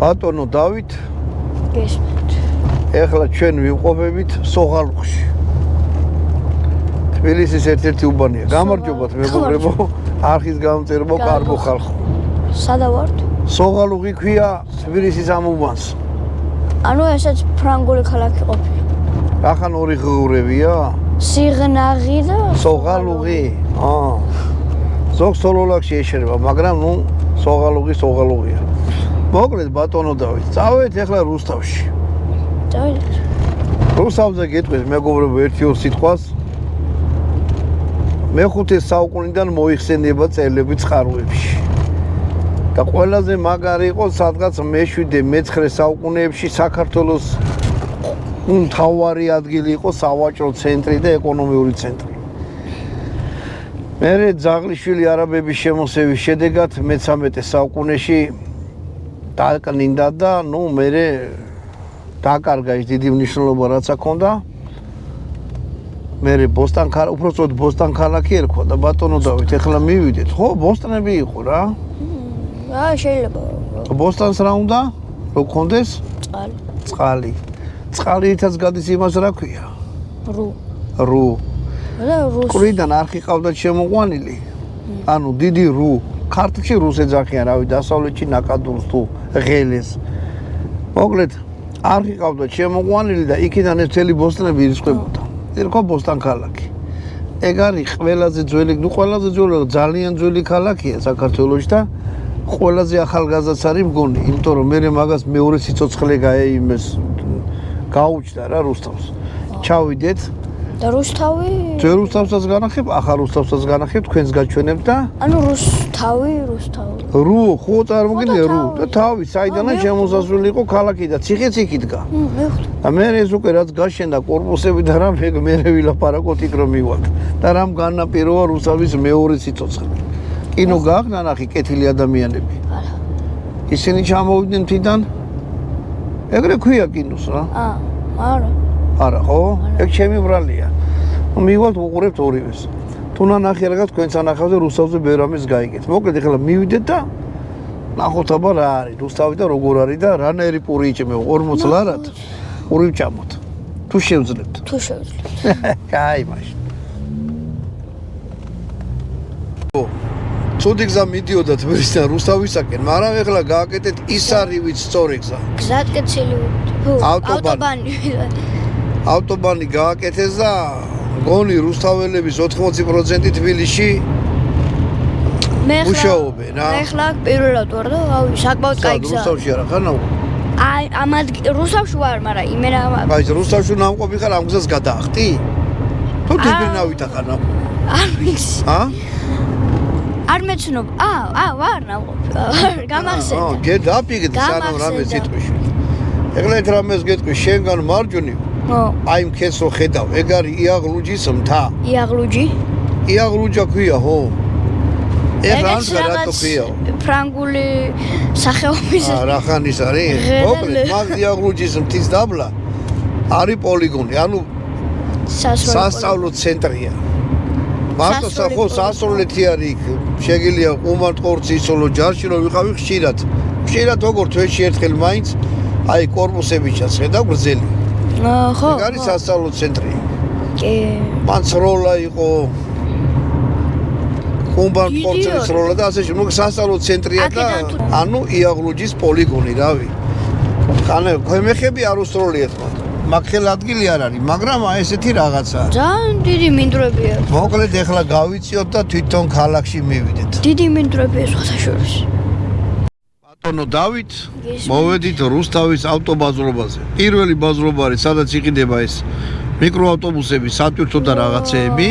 ბატონო დავით გესმით. ეხლა ჩვენ ვიმყოფებით სოღალუხში. თბილისის ერთ-ერთი უბანია. გამარჯობათ მეგობრებო, არხის გამომწერებო, კარგო ხალხო. სადა ვართ? სოღალუხი ქვია თბილისის ამ უბანს. ანუ ესეც ფრანგული ქალაქი ყოფილი. რახან ორი ღურებია? სიღნაღი და სოღალუხი. ზოგ სოლოლაკში ეშრება, მაგრამ ნუ სოღალუხია. მოკლედ ბატონო დავით, წავედით ეხლა რუსთავში. წავედით. რუსთავზე გეტყვით მეგობრებო ერთი-ორ სიტყვას. მე-5 საუკუნიდან მოიხსენება წერილები წყაროებში. და ყველაზე მაგარი იყო სადღაც მე-7, მე-9 საუკუნეებში საქართველოს მთავარი ადგილი იყო სავაჭრო ცენტრი და ეკონომიური ცენტრი. მერე ძაღლიშვილი არაბების შემოსევის შედეგად მე-13 საუკუნეში დაკნინდა და ნუ მერე დაკარგა ის დიდი მნიშვნელობა რაც აქონდა. მერე უпростоოდ ბოსტან ქალაქი ერქვა და ბატონო დავით ეხლა მივიდეთ. ხო, ბოსტნები იყო რა. შეიძლება. ბოსტანს რა უნდა? რო გქონდეს? წყალი. წყალითაც გადის იმას რა ქვია? ਰੂ. და რუსი. ყვრიდან არხი ყავდათ შემოყვანილი. ანუ დიდი ਰੂ. ქართლში რუს ეძახიან, რავი, დასავლეთში ნაკადულს თუ ღელეს. მოკლედ არხი ყავდათ შემოყვანილი და იქიდან ეს მთელი ბოსტნები ირიცხებოდა. ერქვა ბოსტან ქალაქი. ეგ არის ყველაზე ძველი, ძალიან ძველი ქალაქია საქართველოში და ყველაზე ახალგაზრდაც არის მგონი, იმიტომ რომ მე მაგას მეორე სიცოცხლე გაუჩნდა რა რუსთავს. ჩავიდეთ. და რუსთავი? ძველ რუსთავსაც განახებ, ახალ რუსთავსაც განახებ, თქვენს გაჩვენებ და ანუ რუსთავი. ਰੂ, ხო წარმოგიდგენთ ਰੂ და თავი, საიდანაც შემოსასვლელი იყო ქალაქი და ციხეც იქ იდგა. და მე ეს უკვე რაც გაშენდა კორპუსები და რამ მე ვილაპარაკოთ იქ რომ მივალთ. და რამ განაპირობა რუსთავის მეორე სიცოცხლე. კინო გაახნა ნახი კეთილი ადამიანები. არა. ისინი ჩამოვიდნენ თვითონ. ეგრე ქვია კინოს რა. არა. არა ხო? ეგ ჩემი ბრალია. მივალთ უყურებთ ორივეს. თუნა ნახე რაღაც თქვენს ანახავზე რუსთავზე ბევრ ამის გაიგეთ. მოკლედ ეხლა მივიდეთ და ნახოთ აბა რა არის რუსთავი და როგორ არის და რანაირი პური იჭმე 40 ლარად. პური ვჭამოთ. თუ შევძლებთ. კაი მაშინ. ცუდი გზა მიდიოდა თბილისიდან რუსთავისაკენ, მაგრამ ეხლა გააკეთეთ ის არის ვიც სწორი გზა. გზატკეცილი. ავტობანი გააკეთეს და გონი რუსთაველების 80% თბილისში მუშაობენ რა. ეხლა პირველად ვარ და საკმაოდ კაი გზაა. რუსთავში არა ხარ? ამ რუსთავში ვარ, მაგრამ იმენა. აი რუსთავში ნამყოფი ხარ, ამ გზას გადაახტი? თუ თბილისნავით ახარ ნამყოფი? არ ვიცი. არ მეცნობ. ვარ ნამყოფი. გამახსენდა. დაფიგეთ სანამ რამე სიტყვიში. ეხლა ერთ რამეს გეტყვი, შენგან მარჯვნივ. აი მქეს რო ხედავ, ეგ არის იაღლუჯის მთა. იაღლუჯა ქვია, ხო? ეგ რატო ქვია? ფრანგული სახეობის. რა ხანის არის? მოკლედ, მაგ იაღლუჯის მთის დაბლა არის პოლიგონი, ანუ სასწავლო ცენტრია. მარტო სასწავლეთი არის იქ. შეგიძლია ყუმარტყორცი იცოლო ჯარში რომ ვიყავი ხშირად. ხშირად როგორ თვეში ერთხელ მაინც აი კორპუსები ჩახედავ გრძელი. ხო. ეგ არის სასწავლო ცენტრი. კი. მან სროლა იყო. ყუმარტყორცის სროლა და ასე შემდეგ. სასწავლო ცენტრია და ანუ იაღლუჯის პოლიგონი, რავი. ხანე ქვემეხები არ უსროლიათ მათ. მაგხელ ადგილი არ არის, მაგრამ აი ესეთი რაღაცაა. ძალიან დიდი მინდვრებია. მოკლედ ეხლა გავიწიოთ და თვითონ ქალაქში მივიდეთ. დიდი მინდვრებია სხვათაშორის. ბატონო დავით, მოვედით რუსთავის ავტობაზრობაზე. პირველი ბაზრობა არის, სადაც იყიდება ეს მიკროავტობუსები, სატვირთო და რაღაცეები.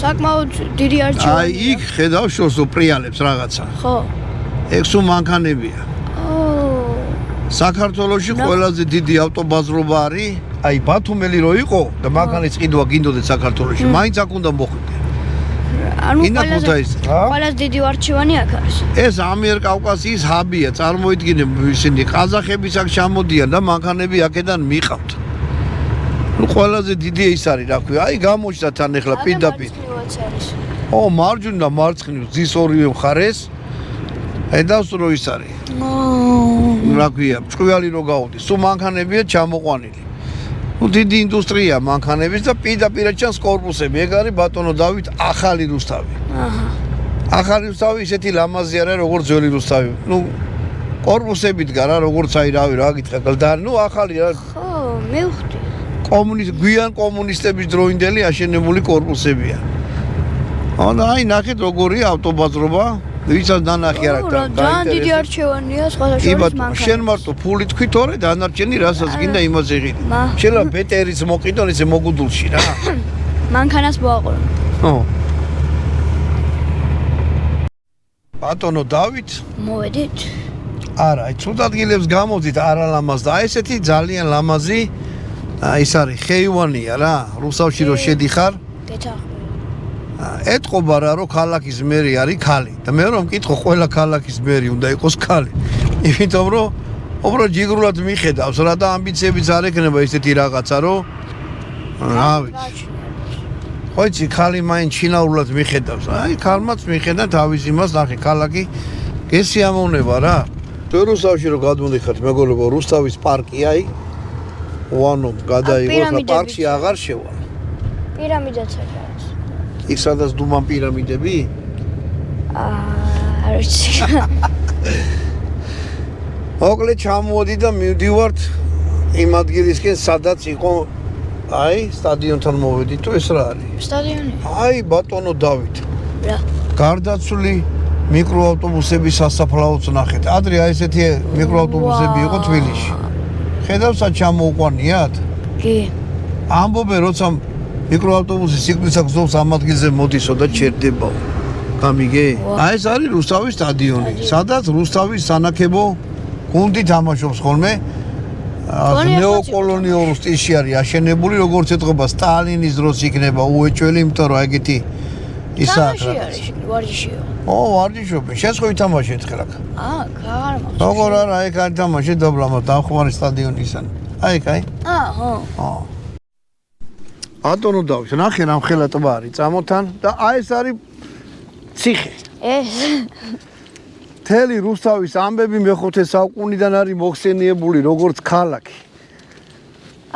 საკმაოდ დიდი არჩევანია. აი იქ ხედავ შორს პრიალებს რაღაცა. ხო. ეგ სულ მანქანებია. საქართველოში ყველაზე დიდი ავტობაზრობა არის, აი ბათუმელი რო იყო და მანქანის ყიდვა გინდოდეთ საქართველოში, მაინც აქ უნდა მოხვიდე. ანუ ყველაზე დიდი არჩევანი აქ არის. ეს ამიერკავკასიის ჰაბია, წარმოიდგინე ისინი ყაზახების აქ ჩამოდიან და მანქანები აქედან მიყავთ. ნუ ყველაზე დიდი ის არის, რა ქვია, აი გამოჩნდა თან ეხლა პირდაპირ. ო, მარჯვნივ და მარცხნივ ზის ორივე მხარეს. ედავს რო ის არის. რა ქვია, ჭკვიანი რო გაუდის. სულ მანქანებია ჩამოყვანილი. დიდი ინდუსტრია მანქანების და პირდაპირ ჩანს კორპუსები. ეგ არის ბატონო დავით ახალი რუსთავი. ახალი რუსთავი ისეთი ლამაზი არა როგორც ძველი რუსთავი. კორპუსები დგარა როგორც აი რავი რა გითხრა გლდანი, ახალი რა. ხო, მივხვდი. გვიან კომუნისტების დროინდელი აშენებული კორპუსებია. აი ნახეთ როგორია ავტობაზრობა. ვისაც დანახი არა და ძალიან დიდი არჩევანია სხვადასხვა მანქანას. შენ მარტო ფული თქვი თორე დანარჩენი რასაც გინდა იმაზე ღირი. შეიძლება ბეტერიც მოყიდონ ესე მოგუდულში რა. მანქანას მოაყოლო. ხო. ბატონო დავით მოვედით. არა, აი ცუდ ადგილებს გამოდით არა ლამაზ და აი ესეთი ძალიან ლამაზი ის არის ხეივანია რა. რუსავში რო შედიხარ. გეთახმ. ეთყობა რა რომ ქალაქის მერი არის ქალი და მე რომ მკითხო ყველა ქალაქის მერი უნდა იყოს ქალი იმიტომ რომ უბრალოდ ჯიგრულად მიხედავს რა და ამბიციებიც არ ექნება ესეთი რაღაცა რომ რა ვიცი ხო იცი ქალი მაინც ჩინაურად მიხედავს აი ქალმაც მიხედა თავის იმას ნახე ქალაქი გესიამოვნება რა რუსთავში რომ გადმოდიხართ მეგობრებო რუსთავის პარკი აი უანო გადაიღოს და პარკში აღარ შევა პირამიდაც არის იქ სადაც დუმან პირამიდები? არ ვიცი. მოკლედ ჩამოვედი და მივდივართ იმ ადგილისკენ, სადაც იყო აი სტადიონთან მოვედი თუ ეს რა არის? სტადიონი. აი ბატონო დავით. რა? გარდაცვლილი მიკროავტობუსების სასაფლაოც ნახეთ. ადრე აი ესეთი მიკროავტობუსები იყო თბილისში. ხედავსა ჩამოუყვანიათ? კი. ამბობენ როცა მიკროავტობუსი სიკვდილსა გზობს ამ ადგილზე მოდისო და ჩერდებაო. გამიგე? აი ეს არის რუსთავის სტადიონი, სადაც რუსთავის სანაკებო გუნდი თამაშობს ხოლმე. ნეოკოლონიურ სტილში არის აშენებული, როგორც ეთყობა სტალინის დროს იქნება უეჭველი, იმიტომ რომ ეგეთი ისა ვარჯიშია. ვარჯიშობენ. შენს ხო ითამაშეთ ხელა? აღარ მახსოვს. როგორ არა, ეგ არ თამაშე დაბლამად დამხმარე სტადიონი ისან. აი, კაი? ხო. ბატონო დავით, ნახე რამ ხელა ტბა არის წამოთან და აი ეს არის ციხე. ეს მთელი რუსთავის ამბები მეხუთე საუკუნიდან არის მოხსენიებული როგორც ქალაქი.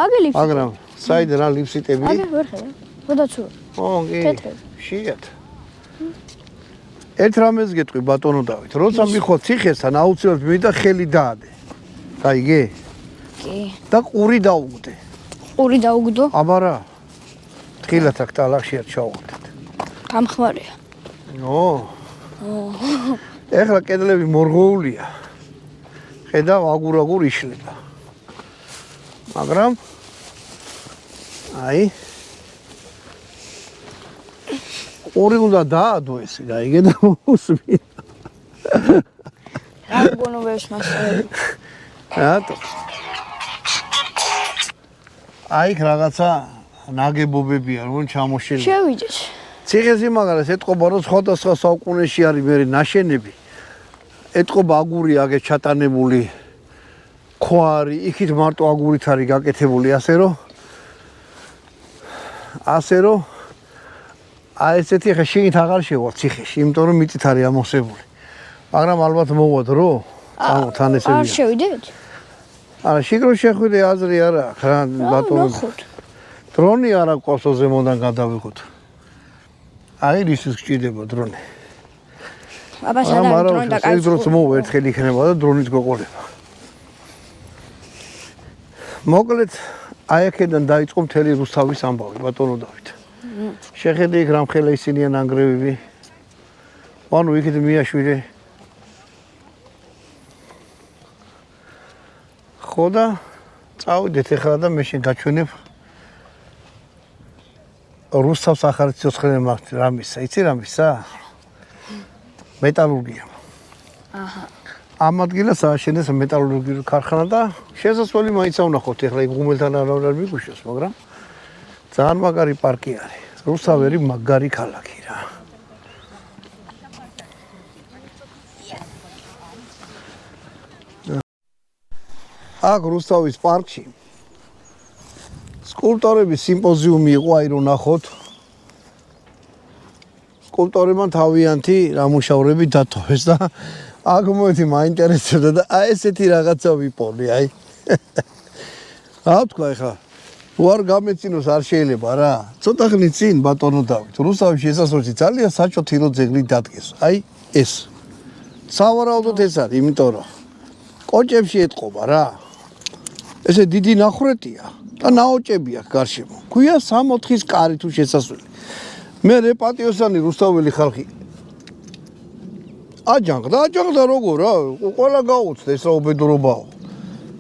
აგელიფსიტები. მაგრამ საიდან რა ლიფსიტები? აგერ ვერ ხედავ. ხოდაცუა. ო, კი. თეთრები. შიათ. ერთ რამეს გეტყვი ბატონო დავით, როცა მიხვალ ციხესთან აუცილებლად მივიდა ხელი დაადე. გაიგე? კი. და ყური დაუგდე. ყური დაუგდო? აბა რა. თხილად აქ ტალახშიად ჩავუხდეთ. გამხმარია. ეხლა კედლები მორღოულია. ხედავ აგურ იშლება. მაგრამ აი ორი უნდა დაადო ესე, გაიგე და მოსვი. რა გონოვებს მასწავლებელი. რატო? აი რაღაცა ნაგებობებია რომ ჩამოშენილი. შევიჯეთ. ციხეს იმაგრეს ეთყობა რომ სხვადასხვა საუკუნეში არის მერი ნაშენები. ეთყობა აგური აგე ჩატანებული ქვარი, იქით მარტო აგურით არის გაკეთებული, ასე რომ აი ესეთი ხა შეგით აღარ შევა ციხეში, იმიტომ რომ მიწით არის ამოსებული. მაგრამ ალბათ მოვა დრო, თან ესებია. არ შევიდეთ? არა, შიგრო შეხვიდე აზრი არა, რა ბატონო. დრონი არა ყავს ზემოდან გადავიღოთ. აი რის გჭირდება დრონი. აბა სადაა დრონი და კაცი. ეს დროც მოვა ერთხელ იქნება და დრონით გოყოლება. მოკლედ აი აქედან დაიწყო მთელი რუსთავის ამბავი ბატონო დავით. შეხედე იქ რამხელა ისინია ნანგრევები. ანუ იქით მიაშვიდე. ხო და წავიდეთ ახლა და მე შენ გაჩვენებ რუსთავს ახალი ცოცხლე მაგ რამისა, იცი რამისა? მეტალურგია. აჰა. ამ ადგილას ააშენეს მეტალურგიული ქარხანა და შესასვლელი მაინც ავნახოთ ახლა იქ ღუმელთან არ მიგუშოს, მაგრამ ძალიან მაგარი პარკი არის. რუსთავი მაგარი ქალაქი რა. აქ რუსთავის პარკში სკულპტორების სიმპოზიუმი იყო, აი რომ ნახოთ. სკულპტორებმა თავიანთი რამუშავრები დათოვეს და აქ მოეთი მაინტერესებდა და აი ესეთი რაღაცა ვიპოვე, აი. რა თქვა ეხლა? უარ გამეცინოს არ შეიძლება რა. ცოტა ხნით წინ ბატონო დავით. რუსთავის შესასვლელში ძალიან საჭოთი რო ძეგლი დადგეს. აი ეს. სავარაუდოდ ეს არის, იმიტომ რომ კოჭებში ეთყობა რა. ესე დიდი ნახრეტია და ნაოჭები აქვს გარშემო. ქვია 6-4-ის კარი თუ შესასვლელი. მე რეპატიოსანი რუსთაველი ხალხი აჯანყდა როგორ რა ყველა გაუწდა ეს რა უბედურობაო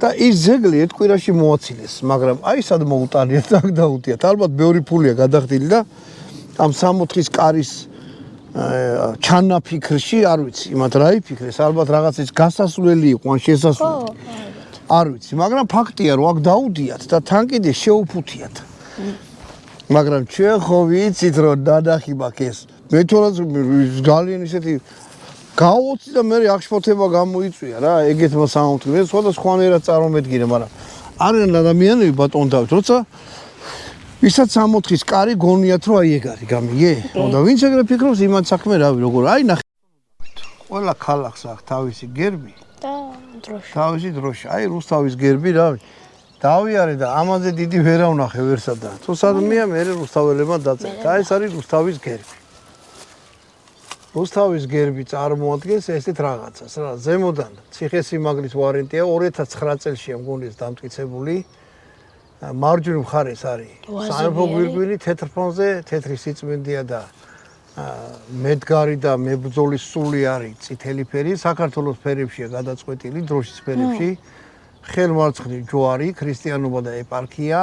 და ის ძეგლი ერთ კვირაში მოაცილეს მაგრამ აი სად მოუტანიათ აქ დაუტიათ ალბათ ბევრი ფულია გადახდილი და ამ 6-4-ის კარის ჩანაფიქრში არ ვიცი იმათ რა იფიქრეს ალბათ რაღაც ის გასასვლელი იყო ან შესასვლელი არ ვიცი მაგრამ ფაქტია რომ აქ დაუდიათ და თან კიდე შეუფუთიათ მაგრამ ჩვენ ხო ვიცით რომ დადახი მაქვს ეს მე თორემ ძალიან ისეთი გაუწი და მე აღშფოთება გამოიწვია რა ეგეთმა სამართლებს სხვადასხვანაირად წარმომედგინე მაგრამ არიან ადამიანები ბატონ დავით როცა ვისაც 6-4-ის კარი გონიათ რომ აი ეგ არის გამიგე და ვინც ეგრე ფიქრობს იმან საქმე რავი როგორ აი ნახე ყველა ქალაქს აქვს თავისი გერბი და დროშა თავისი დროშა აი რუსთავის გერბი რავი დავიარე და ამაზე დიდი ვერა ვნახე ვერსადა თუ სადმეა მე რუსთაველებმა დაწერეთ აი ეს არის რუსთავის გერბი რუსთავის გერბი წარმოადგენს ესეთ რაღაცას რა ზემოდან ციხესიმაგრის ვარიანტია 2009 წელშია მგონი ეს დამტკიცებული მარჯვნივ მხარეს არის სამეფო გვირგვინი თეთრ ფონზე თეთრი სიწმინდეა და მედგარი და მებრძოლის სული არის წითელი ფერი საქართველოს ფერებშია გადაწყვეტილი დროშის ფერებში ხელმარცხნივ ჯვარი ქრისტიანობა და ეპარქია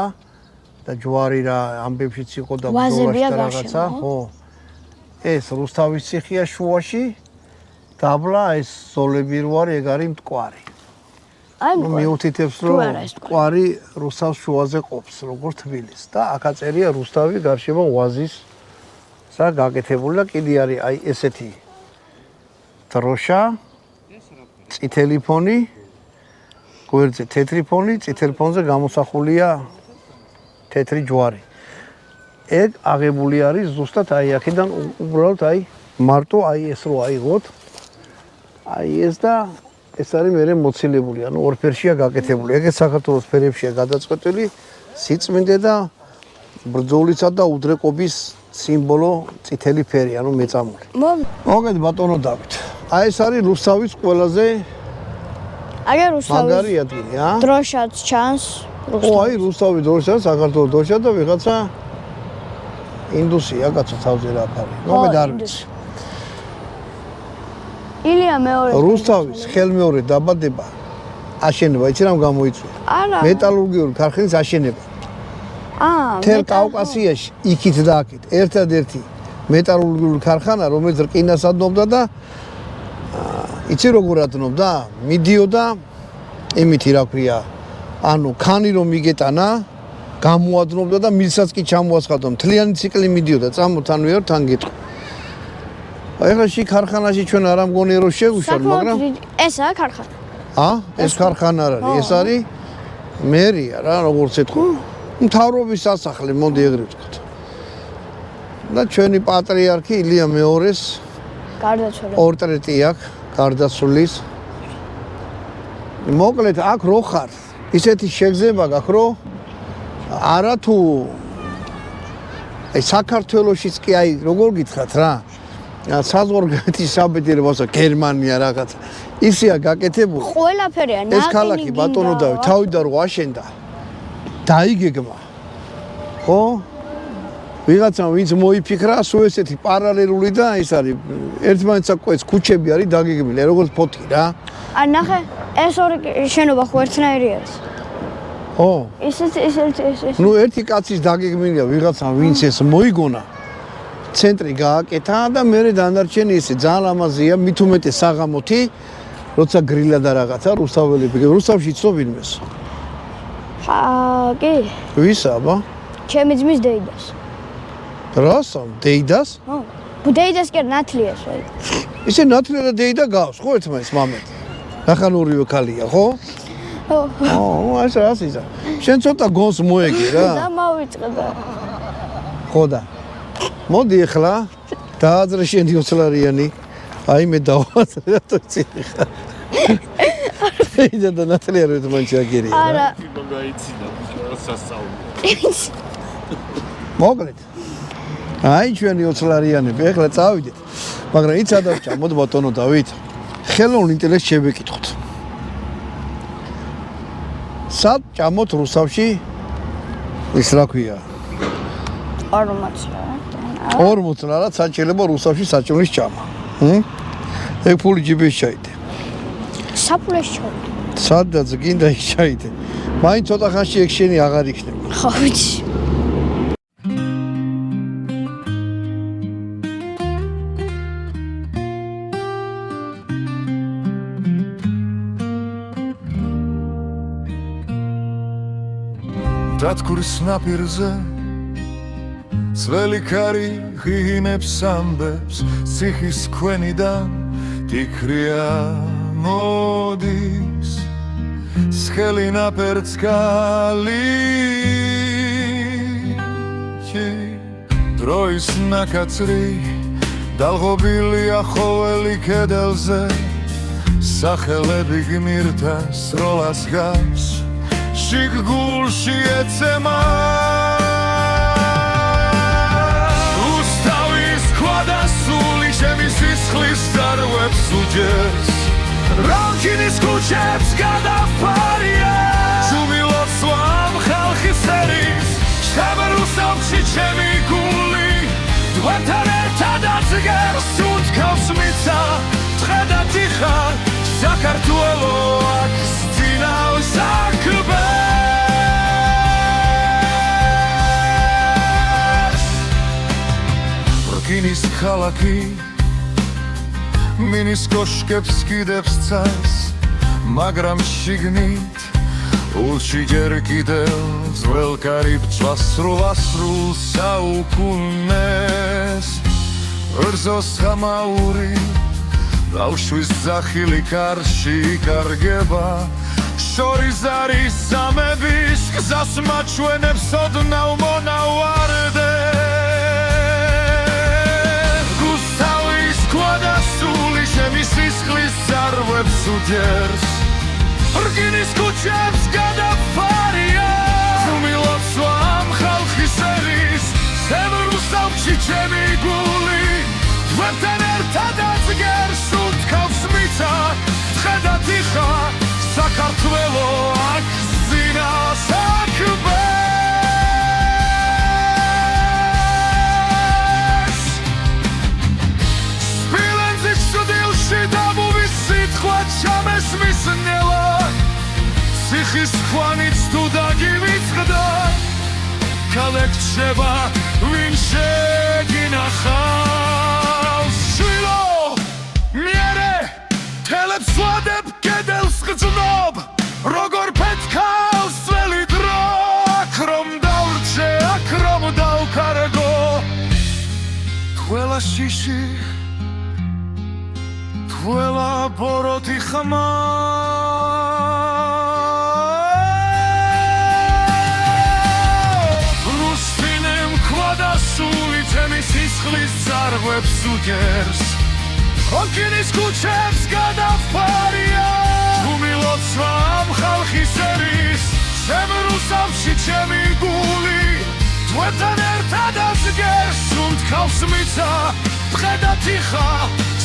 და ჯვარი რა ამბებშიც იყო და ბრძოლაში და რაღაცა ხო ეს რუსთავის ციხეა შუაში დაბლა ეს ზოლები რო არის ეგ არის მტკვარი ანუ მიუთითებს რომ მტკვარი რუსავს შუაზე ყოფს როგორც თბილისს და აქ აწერია რუსთავი გარშემო ვაზის სა გაკეთებული და კიდე არის აი ესეთი დროშა წითელი ფონი გვერდზე თეთრი ფონი წითელ ფონზე გამოსახულია თეთრი ჯვარი ეგ აღებული არის ზუსტად აი აქედან უბრალოდ აი მარტო აი ეს რო აიღოთ აი ეს და ეს არის მე მოცილებული ანუ ორ ფერშია გაკეთებული ეგეც საქართველოს ფერებშია გადაწყვეტილი სიწმინდე და ბრძოლისა და უდრეკობის სიმბოლო წითელი ფერი ანუ მეწამული მოგეთ ბატონო დავით აი ეს არის რუსთავის ყველაზე აგე რუსთავის მაგარი ადგილი დროშაც ჩანს აი რუსთავის დროშა საქართველოს დროშა და ვიღაცა ინდუსია კაცო თავზე რა ფარი მოგეთ არ ვიცი ილია მეორე რუსთავის ხელმეორე დაბადება აშენება იცი რამ გამოიწვია არა მეტალურგიული ქარხნის აშენება თელ კავკასიაში იქით და აქეთ ერთადერთი მეტალურგიული ქარხანა რომელიც რკინას ადნობდა და იცი როგორ ადნობდა მიდიოდა იმითი რა ქვია ანუ ქანი რომ იგეტანა გამოადნობდა და მილსაც კი ჩამოასხადა მთლიანი ციკლი მიდიოდა წამოთან ვიარ თან გეტყვი ეხლა შე ქარხანაში ჩვენ არ ამგონია რომ შევუშალ მაგრამ ესაა ქარხანა ეს ქარხანა არ არის ეს არის მერია რა როგორც ეთქვა მთავრობის სასახლე მოდი ეგრე ვთქვათ და ჩვენი პატრიარქი ილია მეორეს გარდაცვალა პორტრეტი აქვს გარდაცვლის მოკლედ აქ რო ხარ ისეთი შეგზება გაქვს რომ არა თუ აი საქართველოშიც კი აი როგორ გითხრათ რა საზღვარგარეთის საბედიერებასა გერმანია რაღაც ისეა გაკეთებული ყველაფერია ეს ქალაქი ბატონო დავით თავიდან რო აშენდა დაიგეგმა ხო ვიღაცამ ვინც მოიფიქრა სულ ესეთი პარალელური და ის არის ერთმანეთს აკეთებს ქუჩები არის დაგეგმილი როგორც ფოთი რა ან ნახე ეს ორი შენობა ხო ერთნაირი არის ხო ეს ნუ ერთი კაცის დაგეგმილია ვიღაცამ ვინც ეს მოიგონა ცენტრი გააკეთა და მე დანარჩენი ისე ძალიან ლამაზია მით უმეტეს საღამოთი როცა გრილა და რაღაცა რუსთაველები რუსთავში ცნობინმეს კი ვისა აბა ჩემი ძმის დეიდას რასა დეიდას ხო დეიდას კი ნათლიას ისე ნათლია და დეიდა გავს ხო ერთმანეთს მამეთ ნახან ორივე ქალია ხო ხო ეს რას ისა შენ ცოტა გონს მოეგე რა და მოვიწყდა ხო და მოდი ახლა დააძრე შენი 20 ლარიანი აი მე დავასწრე რა თქმა უნდა და ნატალია რო მანჩაგერია არა გაიცინა სასწაული მოგლეთ აი ჩვენი 20 ლარიანები ეხლა წავიდეთ მაგრამ იცადავ ჩამოდ ბატონო დავით ხელოვნურ ინტელექტს შევეკითხოთ სად ჩამოთ რუსავში ის რა ქვია 40 ლარად სად შეიძლება რუსავში საჭმლის ჭამა ეგ ფული ჯიბეში ჩაიდე საფულეს ჩავდე სადაც გინდა იქ ჩაიდე მაინც ცოტა ხანში ეგ შენი აღარ იქნება ხო ვიცი დათქვრის ნაპირზე ძველი ქარი ღინებს ამბებს ციხის ქვენიდან ტიქრია მოდის სხელი ნაპერწკალი დროის ნაკაცრი დალღობილია ხოველი კედელზე სახელები გმირთა სროლას გავს შიგ გულში ეცემა უსტავის ქვა და სული ჩემი სისხლის ძარღვებს უჯერს რამჩინის ქუჩებს გადაფარია ჯუმილობს ვამ ხალხის ერის შაბერუსავში ჩემი გული დვერთან ერთადაც გერს უთქავს მიცა დღე და თიხა საქართველო აქ სძინავს საქმეს რკინის ქალაქი მინის კოშკებს კიდევ სცას მაგრამ შიგნით ულში ჯერ კიდევ ძველ კარიბჭვას სრულ საუკუნეს რძოს ხამაური ბავშვის ძახილი კარში იკარგება შორის არის სამების გზას მაჩვენებს ოდნავ მონავარდე გუსტავის ქვა და სული ჩემი სისხლის ძარღვებს უჯერს რკინის ქუჩებს გადაფარია ჯუმილობს ვამ ხალხის ერის რუსავში ჩემი გული დვერთან ერთადაც გერს უთქავს მიცა დღე და თიხა საქართველო აქ სძინავს საქმეს სპილენძის ჭდილში დამუვის სიტყვა ჩამესმის ნელა ციხის ხვანიც თუ დაგივიწყდა ქალებ ჩება ვინ შეგინახავს შვილო მიერე თელებს ვადებ კედელს გძნობ როგორ პეთქავს ძველი დრო აქ რომ დავრჩე აქ რომ დავკარგო ყველა შიში ყველა ბოროტი ხმა სული ჩემი სისხლის ძარღვებს უჯერს რკინის ქუჩებს გადაფარია ჯუმილობს ვამ ხალხის ერის რუსავში ჩემი გული დვერთან ერთადაც გერს უთქავს მიცა დღე და თიხა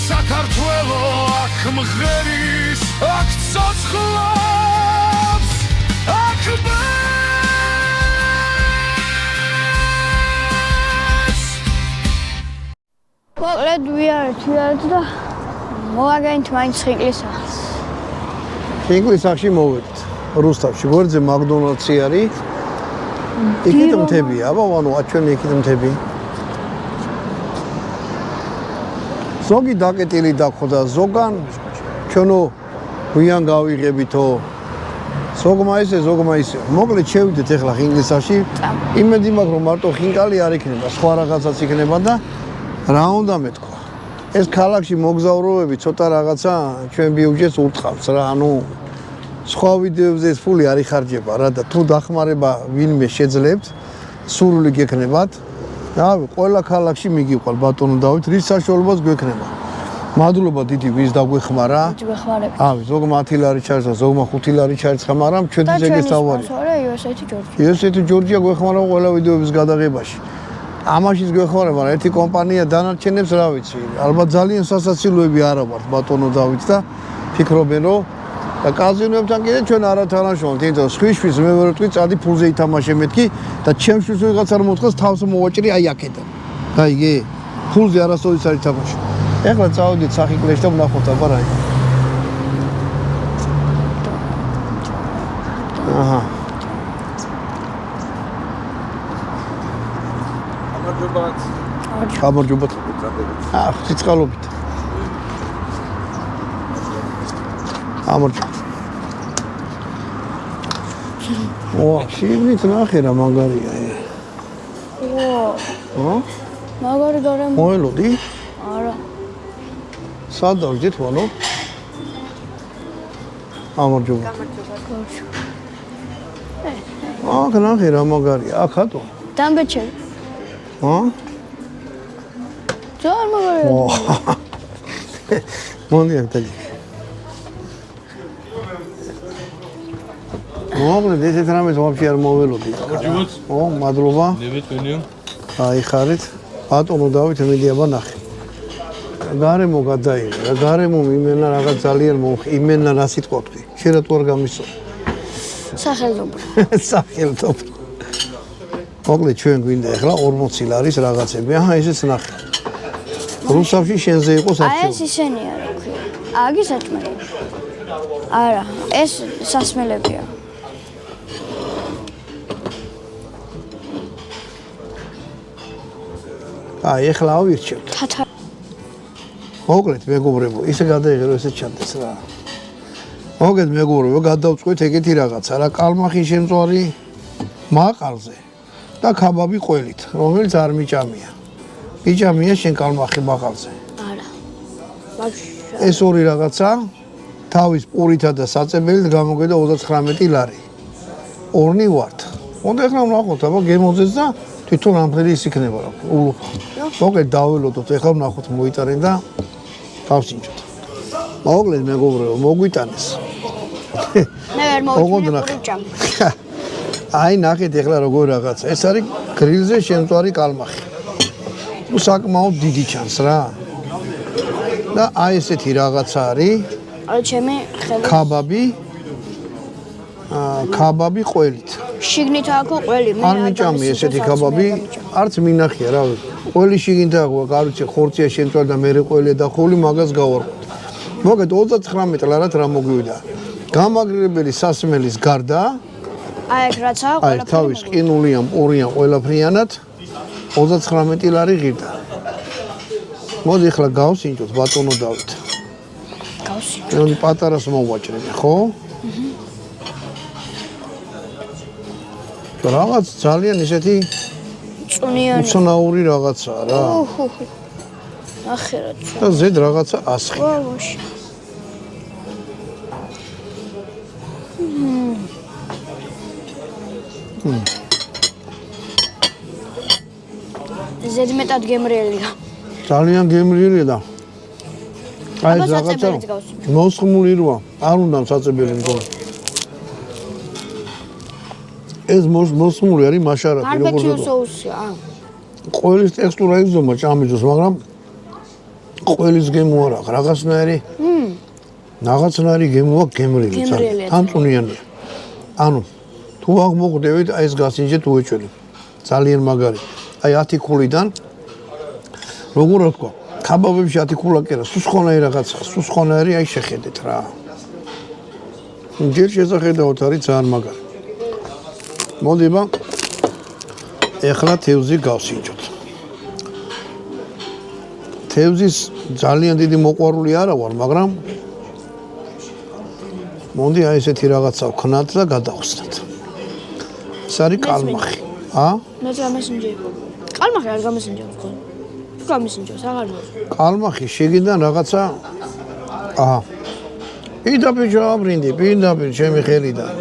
საქართველო აქ მღერის აქ ცოცხლობს აქ მოკლედ ვიარეთ და მოვაგენთ მაინც ხიკლისახს. ხიკლისახში მოვედით. რუსთავში გვერდზე მაკდონალდსი არის. იქით მთებია, აბა ანუ აჩვენი იქით მთები. ზოგი დაკეტილი დაგხვდა ზოგან ჩვენო გვიან გავიღებითო ზოგმა ისე მოკლედ შევიდეთ ახლა ხინკლისახში. იმედი მაქვს რომ მარტო ხინკალი არ იქნება, სხვა რაღაცაც იქნება და რა უნდა მეთქვა? ეს ქალაქში მოგზაურობები ცოტა რაღაცა ჩვენ ბიუჯეტს ურტყავს რა, ანუ სხვა ვიდეოებზე ეს ფული არ იხარჯება რა და თუ დახმარება ვინმე შეძლებთ, სურვილი გექნებათ. და ყველა ქალაქში მიგიყვალ ბატონო დავით, რის საშუალებას გვექნება. მადლობა დიდი ვის დაგვეხმარა. გვეხმარებით. ავი ზოგმა 10 ლარი ჩარჩა, ზოგმა 5 ლარი ჩარჩა, მაგრამ ჩვენ ძეგეს დავარი. იოსეთი ჯორჯი. იოსეთი ჯორჯია გვეხმარა ყველა ვიდეოების გადაღებაში. ამაშიც გვეხმარა, მაგრამ ერთი კომპანია დანარჩენებს რა ვიცი. ალბათ ძალიან სასაცილოები არა ვართ ბატონო დავით და ფიქრობენ რომ და კაზინოებთან კიდე ჩვენ არა თანაშრომობთ. იმიტომ სხვისთვის მე ვერ ვიტყვი წადი ფულზე ითამაშე მეთქი და ჩემთვის ვიღაც არ მოთხოს თავს მოვაჭრი აი აქედან. გაიგე? ფულზე არასოდეს არ ითამაშე. ეხლა წავედით სახიკლეში და ვნახოთ აბა რა. აჰა. გამარჯობათ. ღვთისმშობლობით. გამარჯობათ. შიგნით ნახე რა მაგარია. მაგარი გარემო. მოელოდი? არა. სად დავждეთ ვანო? გამარჯობა. აქ ნახე რა მაგარია. აქ დამბეჩები. ძალიან მაგარია. მონდი ახალი. მოგნე ესეთ რამეს ვაფშე არ მოველოდი. მადლობა. ნებეთვენიო. აი ხარით. ბატონო დავით მედი აბა ნახე. გარემო გადაიღე. გარემო იმენა რაღაც ძალიან იმენა რა სიტყვა თქვი. შენ რა თუ არ გამისო. სახელმწიფო. სახელმწიფო. მოკლე ჩვენ გვინდა ახლა 40 ლარის რაღაცები. აჰა ესეც ნახე. რუსავში შენზე იყოს აი ეს ისენია რა ქვია. აგი საჭმელი. არა, ეს სასმელებია. აი ახლა ავირჩევთ. მოკლედ მეგობრებო, ისე გადაიღე რომ ესე ჩანდეს რა. მოგეთ მეგობრებო, გადავწყვით ეგეთი რაღაცა რა, კალმახი შემწვარი მაყალზე და ქაბაბი ყველით, რომელიც არ მიჭამია. მიჭამია შენ კალმახი მაყალზე. არა. ეს ორი რაღაცა თავის პურითა და საწებელით გამოგვედა 39 ლარი. ორნი ვართ. უნდა ახლა ვნახოთ, აბა გემოძეს და თვითონ ამფერი ის იქნება რა. ულუფა. მოკლედ დაველოდოთ, ახლა ვნახოთ მოიტარენ და გავსინჯოთ. მოკლედ მეგობრებო, მოგვიტანეს. მე ვერ მოვიჭამე. აი ნახეთ ახლა როგორ რაღაცა. ეს არის გრილზე შემწვარი კალმახი. ნუ საკმაოდ დიდი ჩანს რა. და აი ესეთი რაღაცა არის. აი ჩემი ხელი. ქაბაბი ყველით. შიგნით აქვს ყველი. არ მიჭამი ესეთი ქაბაბი, არც მინახია რა. ყველი შიგნით აქვს, არ ვიცი, ხორცია შემწვარი და მერე ყველია და ხული მაგას გავარკვევთ. მოგეთ 39 ლარად რა მოგვივიდა. გამაგრებელი სასმელის გარდა აი ეგ რაცა აი თავის ყინულიან, პურიან ყველაფრიანად 39 ლარი ღირდა. მოდი ახლა გავსინჯოთ ბატონო დავით. გავსინჯოთ. ნუ პატარას მოვაჭრები, ხო? რაღაც ძალიან ისეთი წუნიანი. უცნაური რაღაცაა რა. ახე რა. და ზედ რაღაცა ასხი. ვაუში. ზედმეტად გემრიელია. ძალიან გემრიელია და აი ეს რაღაცა მოსხმული როა, არ უნდა საწებელი მგონი. ეს მოსხმული არის მაშარაფი, როგორ ბარბეკიუ соуსია. ყველის ტექსტურა იგზომა ჭამიძოს, მაგრამ ყველის გემო არ აქვს, რაღაცნაირი გემო აქვს გემრიელი ძალიან. თანწუნიანია. ანუ თუ აღმოხდებით, აი ეს გასინჯეთ უეჭველი. ძალიან მაგარი. აი 10 ქულიდან როგორ ვთქვა, ქაბაბებში 10 ქულა კი არა, სუსხონაი რაღაცა, სუსხონაი აი შეხედეთ რა. ჯერ შესახედავთ არის ძალიან მაგარი. მოდიება ეხლა თევზი გავსინჯოთ. თევზის ძალიან დიდი მოყვარული არა ვარ, მაგრამ მონდი აი ესეთი რაღაცა ვქნათ და გადავხსნათ. ეს არის კალმახი. მე გამესინჯებ. კალმახი არ გამესინჯებს ხოლმე. თუ გამესინჯოს, აღარ მოვა. კალმახი შეგიდან რაღაცა აჰა. პირდაპირ ჩავაბრინდი, პირდაპირ ჩემი ხელიდან.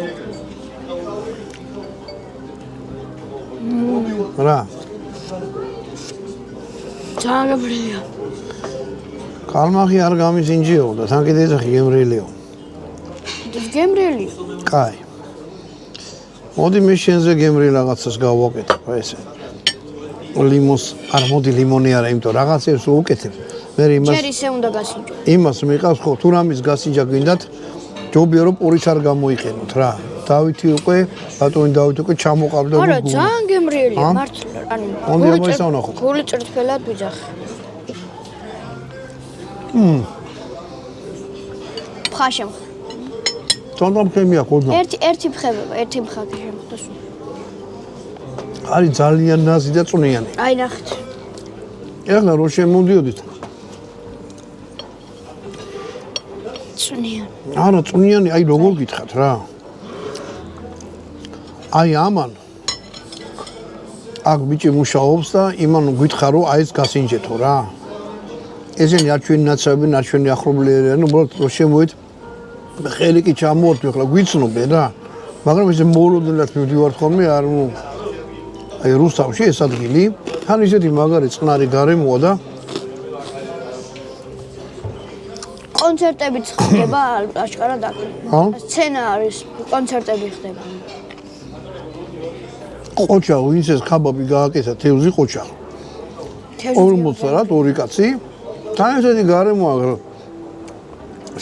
რა? ძალიან გემრიელია. კალმახი არ გამიზინჯიო და თან კიდე ეძახი გემრიელიო. გემრიელი. კაი. მოდი მე შენზე გემრიელ რაღაცას გავაკეთებ, აი ესე. ლიმონს, არ მოდი ლიმონი არა, იმიტომ რაღაცებს უკეთებ. მე იმას ჯერ ისე უნდა გასინჯო. იმას მიყავს ხო, თუ რამის გასინჯა გინდათ, ჯობია რომ პურიც არ გამოიყენოთ რა. დავითი უკვე, ბატონი დავით უკვე ჩამოყავდა არა, ძალიან გემრიელია, მართლა. ანუ მონდი ამოისაო ნახოთ. გული ჭრტფელად ვიძახი. ფხაშემ. თონდამ ხემია ხოდნა. ერთი მხებება, ერთი მხაკი შემხდას. არის ძალიან ნაზი და წვნიანი. აი ნახეთ. ეხლა რო შემოდიოდით. წვნიანი. არა, წვნიანი, აი როგორ გითხათ რა. აი ამან აქ ბიჭი მუშაობს და იმან გითხარ რომ აი ეს გასინჯეთო რა. ესენი არ ჩვენი ნაცავები, არ ჩვენი ახლობლები არიან, უბრალოდ რო შემოვით ხელი კი ჩამოვარდო, ახლა გვიცნობენ რა. მაგრამ ესე მოულოდნელად მივდივართ ხოლმე, არ აი რუსთავში ეს ადგილი, თან ისეთი მაგარი წყნარი გარემოა და კონცერტებიც ხდება აშკარად აქ. ჰა? სცენა არის, კონცერტები ხდება. ყოჩა, ვინც ეს ხაბაბი გააკეთა თევზი ყოჩა. 40 რა, ორი კაცი. თან ესეთი გარემოა,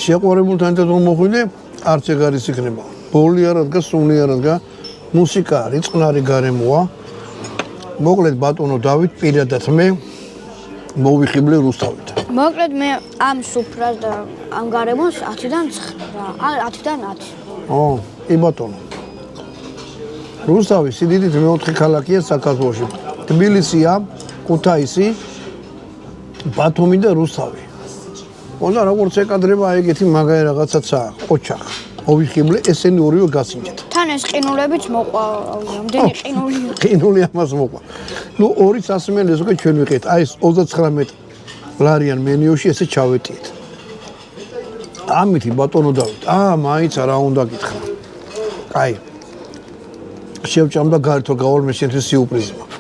შეყვარებულთან ერთად მოხვიდე, არც ეგ არის იქნება. ბოლი არ ადგა, სუნი არ ადგა, მუსიკა არის, წყნარი გარემოა. მოკლედ ბატონო დავით პირადად მე მოვიხიბლე რუსთავით. მოკლედ მე ამ სუფრას და ამ გარემოს 10-დან 9 რა, 10-დან 10. ო, ი ბატონო. რუსთავი სიდიდით მეოთხე ქალაქია საქართველოში. თბილისია, ქუთაისი, ბათუმი და რუსთავი. onda როგორც ეკადრება ეგეთი მაგარი რაღაცაცაა, ყოჩა. მოვიხიბლე ესენი ორივე გასინჯეთ. თან ეს ყინულებიც მოყვა, რამდენი ყინული. ყინული ამას მოყვა. ნუ 200 მელეს უკვე ჩვენ ვიყეთ. აი ეს 39 ლარიან მენიუში ესე ჩავეტიეთ. ამითი ბატონო დავით. მაინც რა უნდა გითხრა. აი. შევჭამ და გარეთო გავალ მე შენთვის სიურპრიზი მაქვს.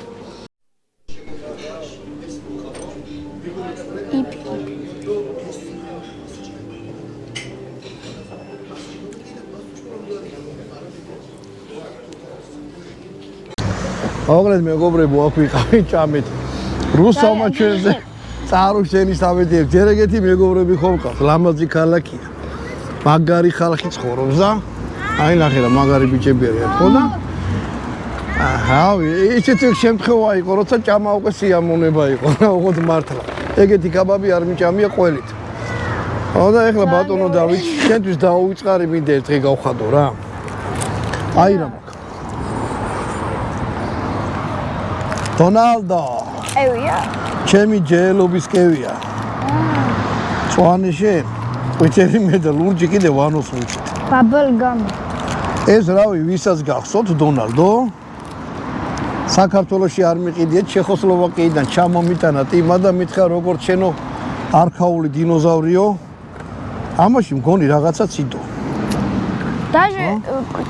მოკლედ მეგობრებო, აქ ვიყავი ჭამით. რუსთავმა ჩვენზე წარო შენის ავედიებ. ჯერ ეგეთი მეგობრები ხომ ყავს, ლამაზი ქალაქია. მაგარი ხალხი ცხოვრობს და აი ნახე რა მაგარი ბიჭები არიან ხო და ისეთი შემთხვევა იყო, როცა ჭამა უკვე სიამოვნება იყო რა, უღოდ მართლა. ეგეთი კაბაბი არ მიჭამია ყველით. ხო და ეხლა ბატონო დავით, შენთვის დაუვიწყარი მინდა ერთ დღე გავხადო რა. აი რა მაქვს. დონალდო. ევია. ჩემი ჯელობის კევია. წვანიშე, უჩერი მე და ლურჯი კიდე ვანოს ვუჩით. ბაბლგამ. ეს რავი, ვისაც გახსოვთ დონალდო? საქართველოში არ მიყიდიეთ, ჩეხოსლოვაკიიდან ჩამომიტანა ტიმა და მითხრა როგორც შენო არქაული დინოზავრიო. ამაში მგონი რაღაცა ციდო. დაჟე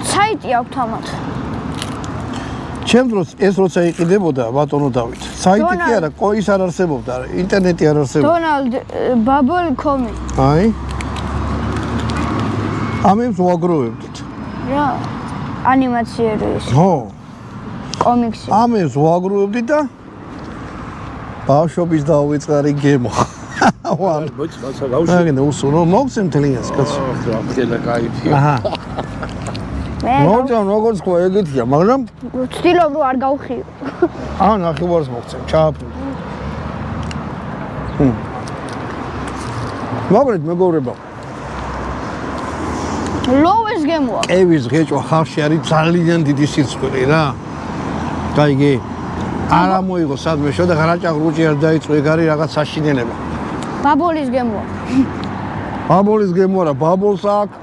საიტი აქვს ამათ. ჩემ დროს ეს როცა იყიდებოდა ბატონო დავით. საიტი კი არა, ის არ არსებობდა, ინტერნეტი არ არსებობდა. დონალდ bubble.com. აი. ამებს ვაგროვებდით. რა? ანიმაციერი ის. ხო. კომიქსი. ამებს ვაგროვებდით და ბავშვობის დაუვიწყარი გემო. ვარ. მოიწყალსა გავუშვი. აგენ უსურო მოგცემ თლიანს კაცო. ახლა кайფია. აჰა. მე მოძან როგორც ხო ეგეთია, მაგრამ ვცდილობ რომ არ გავხიო. ნახევარს მოგცემ, ჩააფრინე. მოკლედ მეგობრებო. ლოვეს გემოა. ევის ღეჭვა ხალხში არის ძალიან დიდი სიცხვილი რა. გაიგე? არ ამოიღო სადმე შოდა ღრაჭაღრუჭი არ დაიწყო, ეგ არის რაღაც საშინელება. ბაბოლის გემოა. ბაბოლის გემო რა, ბაბოლს აქვს.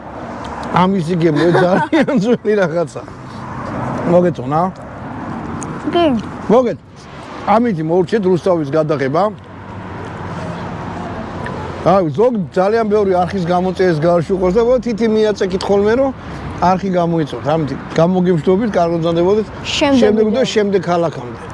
ამისი გემო ძალიან ძველი რაღაცა. მოგეწონა? კი. მოგეთ. ამითი მოურჩეთ რუსთავის გადაღება. აი, ზოგ ძალიან ბევრი არხის გამოწეს გარშ უყურს და თითი მიაწეკით ხოლმე რომ არხი გამოიწოთ. ამით გამოგიმშვიდობით, კარგად გზანდებოდეთ. შემდეგ და შემდეგ ქალაქამდე.